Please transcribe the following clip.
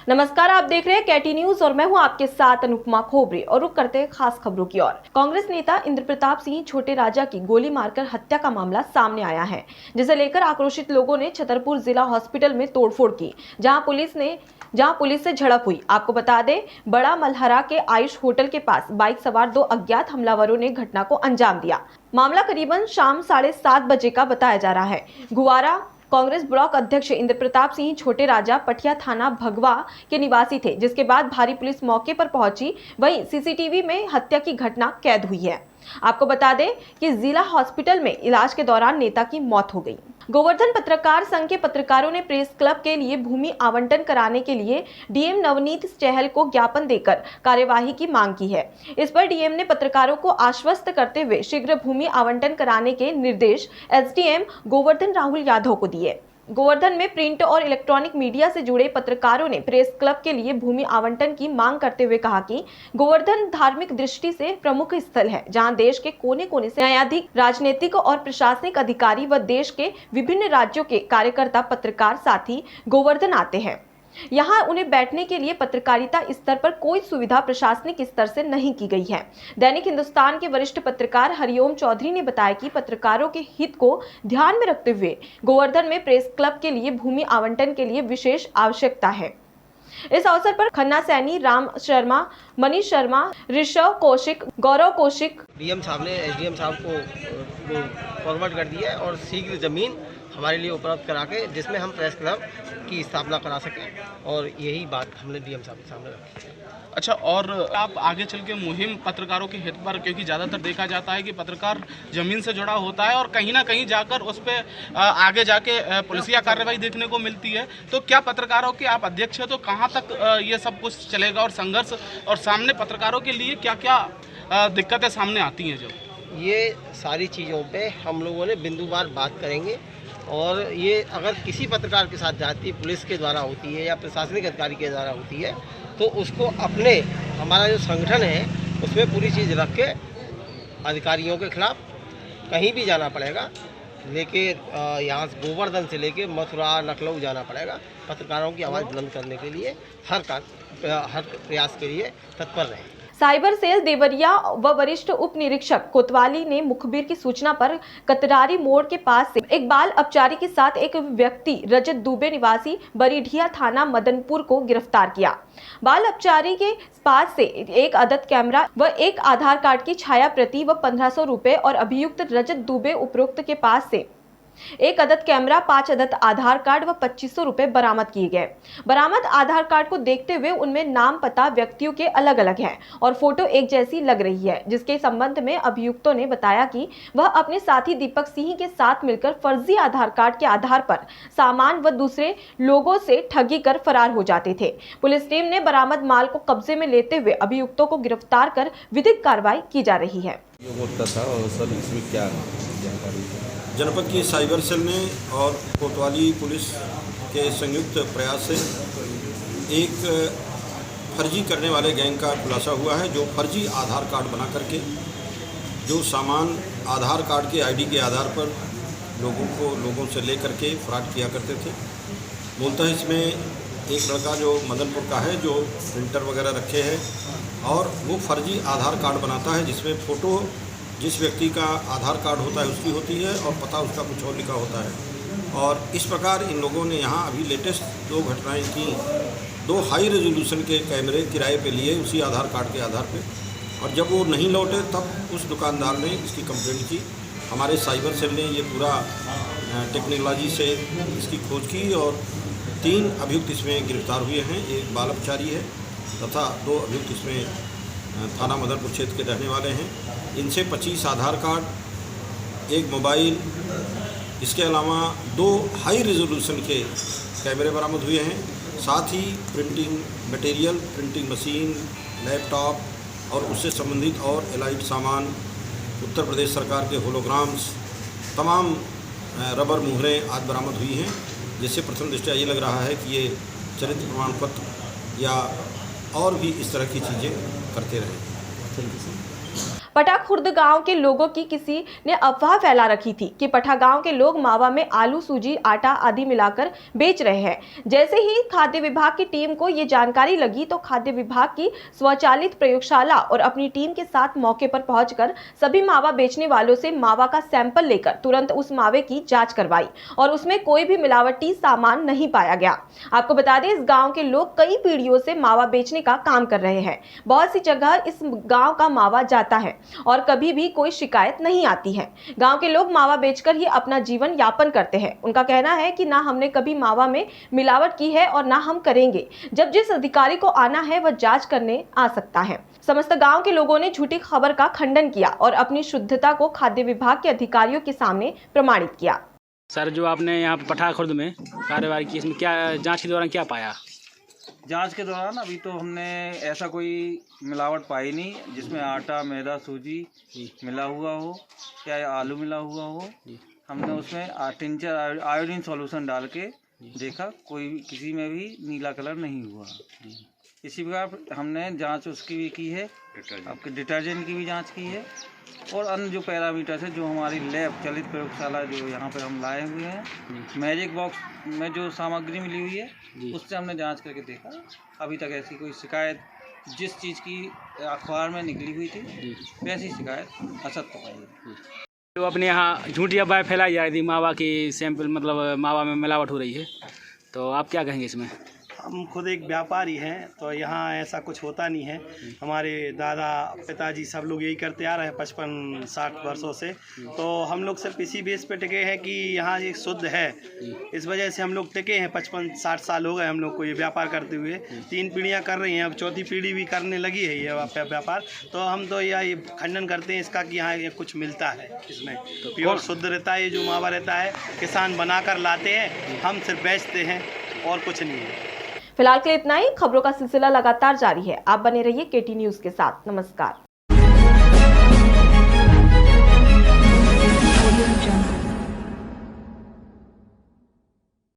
नमस्कार, आप देख रहे हैं कैटी न्यूज और मैं हूं आपके साथ अनुपमा खोबरे। और रुक करते हैं खास खबरों की ओर। कांग्रेस नेता इंद्र प्रताप सिंह छोटे राजा की गोली मारकर हत्या का मामला सामने आया है, जिसे लेकर आक्रोशित लोगों ने छतरपुर जिला हॉस्पिटल में तोड़फोड़ की, जहां पुलिस से झड़प हुई। आपको बता दें, बड़ा मलहरा के आयुष होटल के पास बाइक सवार 2 अज्ञात हमलावरों ने घटना को अंजाम दिया। मामला करीबन शाम 7:30 बजे का बताया जा रहा है। गुवारा कांग्रेस ब्लॉक अध्यक्ष इंद्र प्रताप सिंह छोटे राजा पटिया थाना भगवा के निवासी थे, जिसके बाद भारी पुलिस मौके पर पहुंची। वहीं सीसीटीवी में हत्या की घटना कैद हुई है। आपको बता दें कि जिला हॉस्पिटल में इलाज के दौरान नेता की मौत हो गई। गोवर्धन पत्रकार संघ के पत्रकारों ने प्रेस क्लब के लिए भूमि आवंटन कराने के लिए डीएम नवनीत चहल को ज्ञापन देकर कार्यवाही की मांग की है। इस पर डीएम ने पत्रकारों को आश्वस्त करते हुए शीघ्र भूमि आवंटन कराने के निर्देश एसडीएम गोवर्धन राहुल यादव को दिए। गोवर्धन में प्रिंट और इलेक्ट्रॉनिक मीडिया से जुड़े पत्रकारों ने प्रेस क्लब के लिए भूमि आवंटन की मांग करते हुए कहा कि गोवर्धन धार्मिक दृष्टि से प्रमुख स्थल है, जहां देश के कोने कोने से न्यायाधीश, राजनीतिक और प्रशासनिक अधिकारी व देश के विभिन्न राज्यों के कार्यकर्ता, पत्रकार साथी गोवर्धन आते हैं। यहाँ उन्हें बैठने के लिए पत्रकारिता स्तर पर कोई सुविधा प्रशासनिक स्तर से नहीं की गई है। दैनिक हिंदुस्तान के वरिष्ठ पत्रकार हरिओम चौधरी ने बताया कि पत्रकारों के हित को ध्यान में रखते हुए गोवर्धन में प्रेस क्लब के लिए भूमि आवंटन के लिए विशेष आवश्यकता है। इस अवसर पर खन्ना सैनी, राम शर्मा, मनीष शर्मा, ऋषभ कौशिक, गौरव कौशिक, डीएम साहब ने एसडीएम साहब को फॉरवर्ड कर दिया है और शीघ्र जमीन हमारे लिए उपलब्ध करा के जिसमें हम प्रेस क्लब की स्थापना करा सकें, और यही बात हमने डीएम साहब के सामने रखी। अच्छा, और आप आगे चल के मुहिम पत्रकारों के हित पर, क्योंकि ज़्यादातर देखा जाता है कि पत्रकार ज़मीन से जुड़ा होता है और कहीं ना कहीं जाकर उस पर आगे जाके पुलिसिया कार्रवाई देखने को मिलती है, तो क्या पत्रकारों के आप अध्यक्ष हैं, तो कहाँ तक ये सब कुछ चलेगा और संघर्ष, और सामने पत्रकारों के लिए क्या क्या दिक्कतें सामने आती हैं? जब ये सारी चीज़ों पे हम लोगों ने बिंदुवार बात करेंगे, और ये अगर किसी पत्रकार के साथ जाती पुलिस के द्वारा होती है या प्रशासनिक अधिकारी के द्वारा होती है, तो उसको अपने हमारा जो संगठन है उसमें पूरी चीज़ रख के अधिकारियों के खिलाफ कहीं भी जाना पड़ेगा। लेके यहाँ से गोवर्धन से लेके मथुरा, लखनऊ जाना पड़ेगा। पत्रकारों की आवाज़ बुलंद करने के लिए हर प्रयास के लिए तत्पर रहें। साइबर सेल देवरिया व वरिष्ठ उप निरीक्षक कोतवाली ने मुखबिर की सूचना पर कतरारी मोड़ के पास से एक बाल अपचारी के साथ एक व्यक्ति रजत दुबे निवासी बरीढिया थाना मदनपुर को गिरफ्तार किया। बाल अपचारी के पास से एक अदद कैमरा व एक आधार कार्ड की छाया प्रति व 1500 रुपए और अभियुक्त रजत दुबे उपरोक्त के पास से एक अदद कैमरा, 5 अदद आधार कार्ड व 2500 रुपए बरामद किए गए। बरामद आधार कार्ड को देखते हुए उनमें नाम, पता व्यक्तियों के अलग अलग हैं और फोटो एक जैसी लग रही है, जिसके संबंध में अभियुक्तों ने बताया कि वह अपने साथी दीपक सिंह के साथ मिलकर फर्जी आधार कार्ड के आधार पर सामान व दूसरे लोगों से ठगी कर फरार हो जाते थे। पुलिस टीम ने बरामद माल को कब्जे में लेते हुए अभियुक्तों को गिरफ्तार कर विधिक कार्रवाई की जा रही है। जनपद की साइबर सेल ने और कोतवाली पुलिस के संयुक्त प्रयास से एक फर्जी करने वाले गैंग का खुलासा हुआ है, जो फर्जी आधार कार्ड बना करके जो सामान आधार कार्ड के आईडी के आधार पर लोगों से ले करके फ्रॉड किया करते थे। मूलतः इसमें एक लड़का जो मदनपुर का है, जो प्रिंटर वगैरह रखे हैं, और वो फर्जी आधार कार्ड बनाता है, जिसमें फ़ोटो जिस व्यक्ति का आधार कार्ड होता है उसकी होती है और पता उसका कुछ और लिखा होता है। और इस प्रकार इन लोगों ने यहाँ अभी लेटेस्ट 2 घटनाएं की। 2 हाई रेजोल्यूशन के कैमरे किराए पे लिए उसी आधार कार्ड के आधार पे, और जब वो नहीं लौटे तब उस दुकानदार ने इसकी कंप्लेंट की। हमारे साइबर सेल ने ये पूरा टेक्नोलॉजी से इसकी खोज की और 3 अभियुक्त इसमें गिरफ्तार हुए हैं। एक बाल अपचारी है तथा 2 अभियुक्त इसमें थाना मदनपुर क्षेत्र के रहने वाले हैं। इनसे 25 आधार कार्ड, 1 मोबाइल, इसके अलावा 2 हाई रेजोल्यूशन के कैमरे बरामद हुए हैं। साथ ही printing material, printing machine, laptop और उससे संबंधित और एलाइड सामान, उत्तर प्रदेश सरकार के होलोग्राम्स, तमाम रबर मुहरें आदि बरामद हुई हैं, जिससे प्रथम दृष्टया ये लग रहा है कि ये चरित्र प्रमाण पत्र या और भी इस तरह की चीज़ें करते रहे। पठा खुर्द गांव के लोगों की किसी ने अफवाह फैला रखी थी कि पठा गांव के लोग मावा में आलू, सूजी, आटा आदि मिलाकर बेच रहे हैं। जैसे ही खाद्य विभाग की टीम को ये जानकारी लगी तो खाद्य विभाग की स्वचालित प्रयोगशाला और अपनी टीम के साथ मौके पर पहुंचकर सभी मावा बेचने वालों से मावा का सैंपल लेकर तुरंत उस मावे की जांच करवाई और उसमें कोई भी मिलावटी सामान नहीं पाया गया। आपको बता दें, इस गांव के लोग कई पीढ़ियों से मावा बेचने का काम कर रहे हैं। बहुत सी जगह इस गांव का मावा जाता है और कभी भी कोई शिकायत नहीं आती है। गांव के लोग मावा बेचकर ही अपना जीवन यापन करते हैं। उनका कहना है कि ना हमने कभी मावा में मिलावट की है और ना हम करेंगे। जब जिस अधिकारी को आना है वह जांच करने आ सकता है। समस्त गांव के लोगों ने झूठी खबर का खंडन किया और अपनी शुद्धता को खाद्य विभाग के अधिकारियों के सामने प्रमाणित किया। सर, जो आपने यहाँ पठा खुर्द में कार्रवाई की, इसमें क्या जांच के दौरान क्या पाया? जांच के दौरान अभी तो हमने ऐसा कोई मिलावट पाई नहीं जिसमें आटा, मैदा, सूजी मिला हुआ हो या आलू मिला हुआ हो। हमने उसमें टिंचर आयोडीन सॉल्यूशन डाल के देखा, कोई किसी में भी नीला कलर नहीं हुआ। इसी प्रकार हमने जांच उसकी भी की है, आपके डिटर्जेंट की भी जांच की है और अन्य जो पैरामीटर्स है जो हमारी लैब चलित प्रयोगशाला जो यहाँ पे हम लाए हुए हैं, मैजिक बॉक्स में जो सामग्री मिली हुई है उससे हमने जांच करके देखा। अभी तक ऐसी कोई शिकायत जिस चीज़ की अखबार में निकली हुई थी वैसी शिकायत असत्य पाई है। तो अपने यहाँ झूठी अफवाह फैलाई जा रही थी मावा की सैंपल, मतलब मावा में मिलावट हो रही है, तो आप क्या कहेंगे इसमें? हम खुद एक व्यापारी हैं तो यहाँ ऐसा कुछ होता नहीं है। हमारे दादा, पिताजी सब लोग यही करते आ रहे हैं 55-60 वर्षों से। तो हम लोग सिर्फ इसी बेस पे टिके हैं कि यहाँ ये शुद्ध है, इस वजह से हम लोग टिके हैं। 55-60 साल हो गए हम लोग को ये व्यापार करते हुए, 3 पीढ़ियाँ कर रही हैं, अब 4थी पीढ़ी भी करने लगी है ये व्यापार। तो हम तो ये खंडन करते हैं इसका कि यहाँ ये कुछ मिलता है, इसमें तो प्योर शुद्ध रहता है। ये जो मावा रहता है किसान बनाकर लाते हैं, हम सिर्फ बेचते हैं और कुछ नहीं है। फिलहाल के लिए इतना ही। खबरों का सिलसिला लगातार जारी है। आप बने रहिए KT न्यूज़ के साथ। नमस्कार।